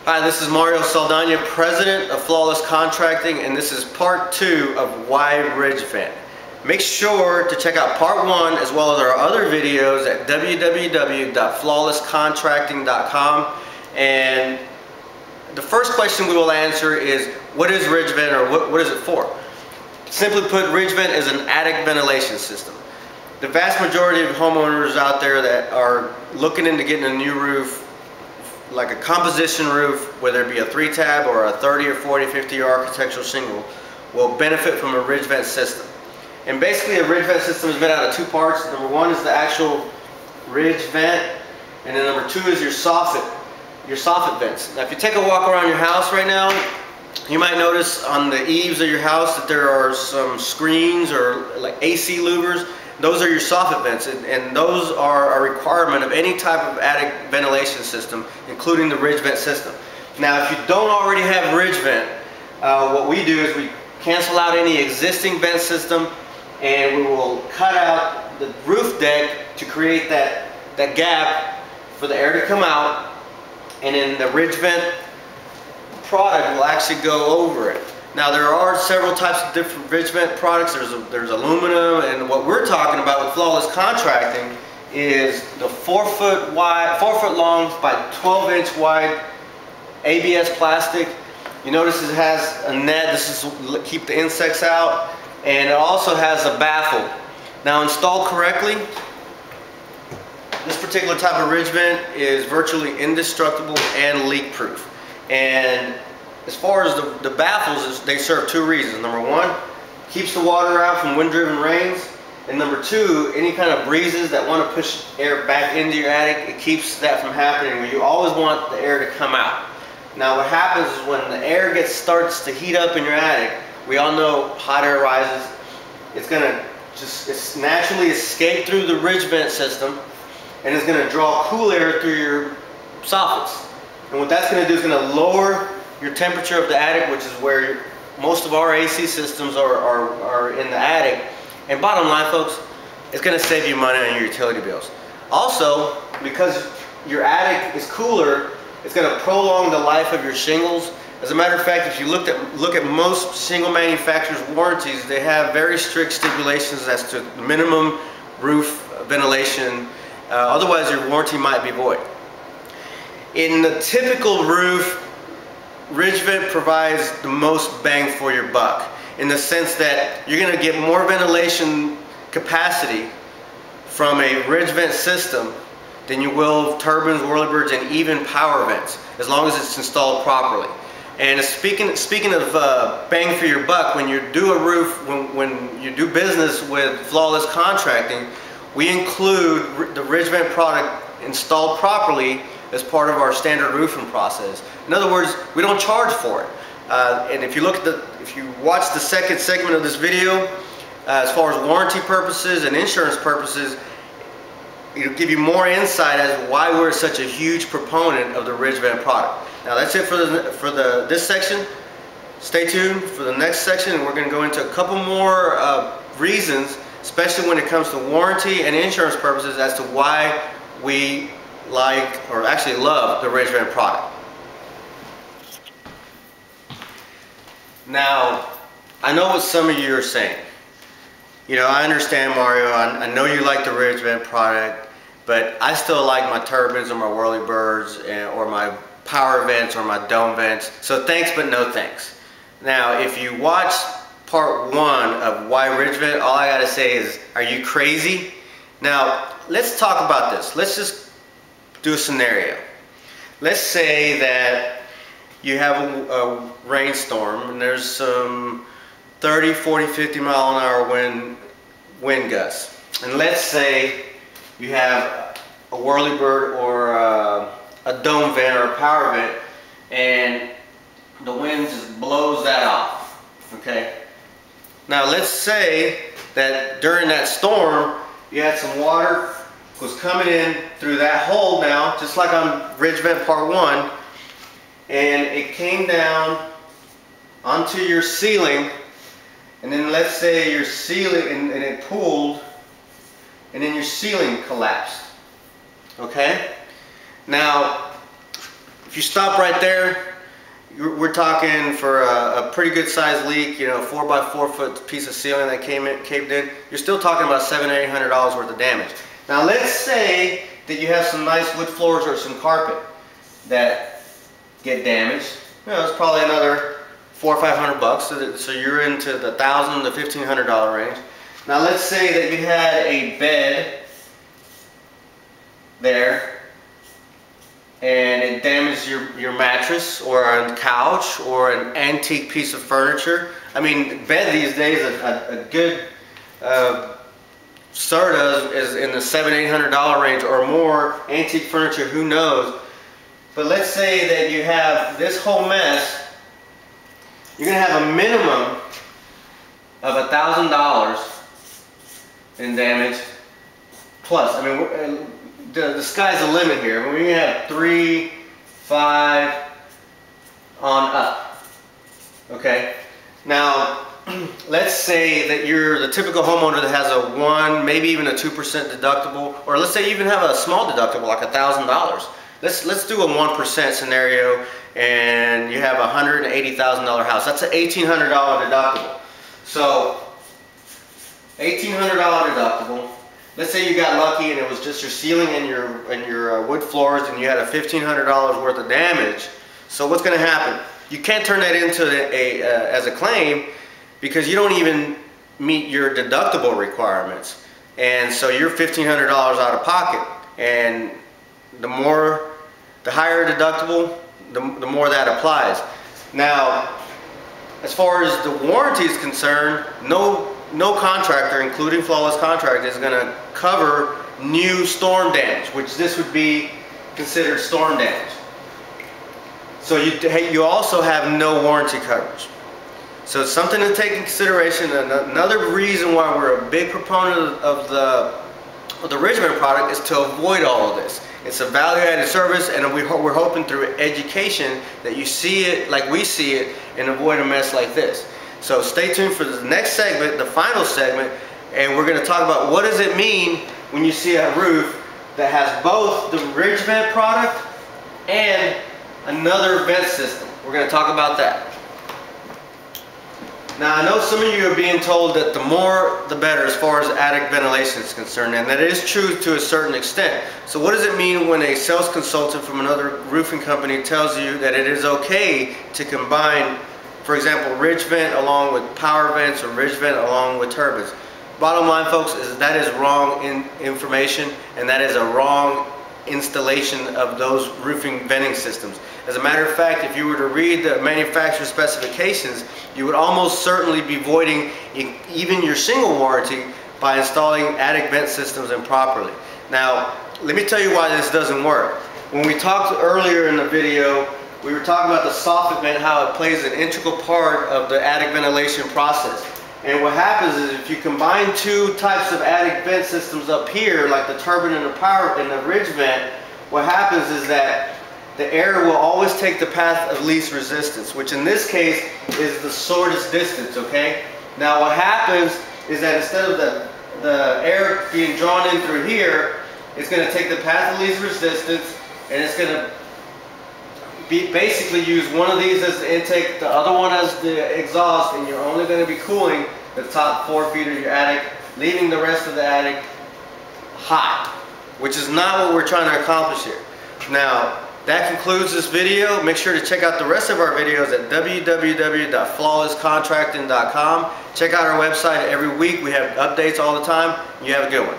Hi, this is Mario Saldana, President of Flawless Contracting, and this is part 2 of Why Ridge Vent. Make sure to check out part 1 as well as our other videos at www.flawlesscontracting.com. And the first question we will answer is, what is ridge vent, or what is it for? Simply put, ridge vent is an attic ventilation system. The vast majority of homeowners out there that are looking into getting a new roof, like a composition roof, whether it be a 3-tab or a 30 or 40, 50 year architectural shingle, will benefit from a ridge vent system. And basically a ridge vent system is made out of 2 parts. Number 1 is the actual ridge vent, and then number 2 is your soffit vents. Now if you take a walk around your house right now, you might notice on the eaves of your house that there are some screens or like AC louvers. Those are your soffit vents, and those are a requirement of any type of attic ventilation system, including the ridge vent system. Now, if you don't already have ridge vent, what we do is we cancel out any existing vent system, and we will cut out the roof deck to create that gap for the air to come out, and then the ridge vent product will actually go over it. Now there are several types of different ridge vent products. There's aluminum, and what we're talking about with Flawless Contracting is the 4 foot long by 12-inch wide ABS plastic. You notice it has a net. This is to keep the insects out, and it also has a baffle. Now installed correctly, this particular type of ridge vent is virtually indestructible and leak proof. And as far as the baffles, they serve 2 reasons. Number 1, keeps the water out from wind-driven rains. And number 2, any kind of breezes that want to push air back into your attic, it keeps that from happening. You always want the air to come out. Now what happens is when the air starts to heat up in your attic, we all know hot air rises. It's going to it's naturally escape through the ridge vent system, and it's going to draw cool air through your soffits. And what that's going to do is going to lower your temperature of the attic, which is where most of our AC systems are in the attic. And bottom line, folks, it's going to save you money on your utility bills. Also, because your attic is cooler, it's going to prolong the life of your shingles. As a matter of fact, if you look at most shingle manufacturers' warranties, they have very strict stipulations as to minimum roof ventilation. Otherwise, your warranty might be void. In the typical roof, ridge vent provides the most bang for your buck, in the sense that you're going to get more ventilation capacity from a ridge vent system than you will turbines, whirlybirds, and even power vents, as long as it's installed properly. And speaking of bang for your buck, when you do a roof, when you do business with Flawless Contracting, we include the ridge vent product installed properly as part of our standard roofing process. In other words, we don't charge for it. And if you watch the second segment of this video, as far as warranty purposes and insurance purposes, it'll give you more insight as to why we're such a huge proponent of the ridge vent product. Now that's it for this section. Stay tuned for the next section, and we're going to go into a couple more reasons, especially when it comes to warranty and insurance purposes, as to why we like, or actually love, the ridge vent product. Now, I know what some of you are saying. You know, I understand, Mario, I know you like the ridge vent product, but I still like my turbines or my whirlybirds or my power vents or my dome vents. So thanks, but no thanks. Now, if you watch part 1 of Why Ridge Vent, all I gotta say is, are you crazy? Now, let's talk about this. Let's just do a scenario. Let's say that you have a rainstorm and there's some 30, 40, 50 mile an hour wind gusts. And let's say you have a whirlybird or a dome vent or a power vent, and the wind just blows that off, okay? Now let's say that during that storm you had some water was coming in through that hole now, just like on ridge vent part 1, and it came down onto your ceiling, and then let's say your ceiling, and it pooled, and then your ceiling collapsed. Okay? Now, If you stop right there, we're talking for a pretty good sized leak, you know, 4 by 4 foot piece of ceiling that caved in, you're still talking about $700 or $800 worth of damage. Now let's say that you have some nice wood floors or some carpet that get damaged. You know, it's probably another $400 or $500, so you're into the $1,000 to $1,500 range. Now let's say that you had a bed there and it damaged your mattress or a couch or an antique piece of furniture. I mean, bed these days, a good Serta is in the $700 $800 range or more. Antique furniture, who knows? But let's say that you have this whole mess. You're going to have a minimum of $1,000 in damage plus. I mean, the sky's the limit here. We're going to have 3, 5 on up. Okay? Now, let's say that you're the typical homeowner that has a 1, maybe even a 2% deductible, or let's say you even have a small deductible like $1,000. Let's do a 1% scenario, and you have a $180,000 house. That's an $1,800 deductible. So, $1,800 deductible. Let's say you got lucky and it was just your ceiling and your wood floors, and you had a $1,500 worth of damage. So what's going to happen? You can't turn that into as a claim because you don't even meet your deductible requirements, and so you're $1,500 out of pocket. And the higher deductible, the more that applies. Now, as far as the warranty is concerned, no contractor, including Flawless Contract, is going to cover new storm damage, which this would be considered storm damage. So you also have no warranty coverage. So it's something to take in consideration. Another reason why we're a big proponent of the Ridgevent product is to avoid all of this. It's a value-added service, and we're hoping through education that you see it like we see it and avoid a mess like this. So stay tuned for the next segment, the final segment, and we're going to talk about what does it mean when you see a roof that has both the Ridgevent product and another vent system. We're going to talk about that. Now, I know some of you are being told that the more the better as far as attic ventilation is concerned, and that is true to a certain extent. So what does it mean when a sales consultant from another roofing company tells you that it is okay to combine, for example, Ridgevent along with power vents or Ridgevent along with turbines? Bottom line, folks, is that is wrong information, and that is a wrong installation of those roofing venting systems. As a matter of fact, if you were to read the manufacturer specifications, you would almost certainly be voiding even your single warranty by installing attic vent systems improperly. Now, let me tell you why this doesn't work. When we talked earlier in the video, we were talking about the soffit vent, how it plays an integral part of the attic ventilation process. And what happens is if you combine two types of attic vent systems up here, like the turbine and the power and the Ridgevent, what happens is that the air will always take the path of least resistance, which in this case is the shortest distance, okay? Now what happens is that instead of the air being drawn in through here, it's going to take the path of least resistance, and it's going to basically use one of these as the intake, the other one as the exhaust, and you're only going to be cooling the top 4 feet of your attic, leaving the rest of the attic hot, which is not what we're trying to accomplish here. Now, that concludes this video. Make sure to check out the rest of our videos at www.flawlesscontracting.com. Check out our website every week. We have updates all the time. You have a good one.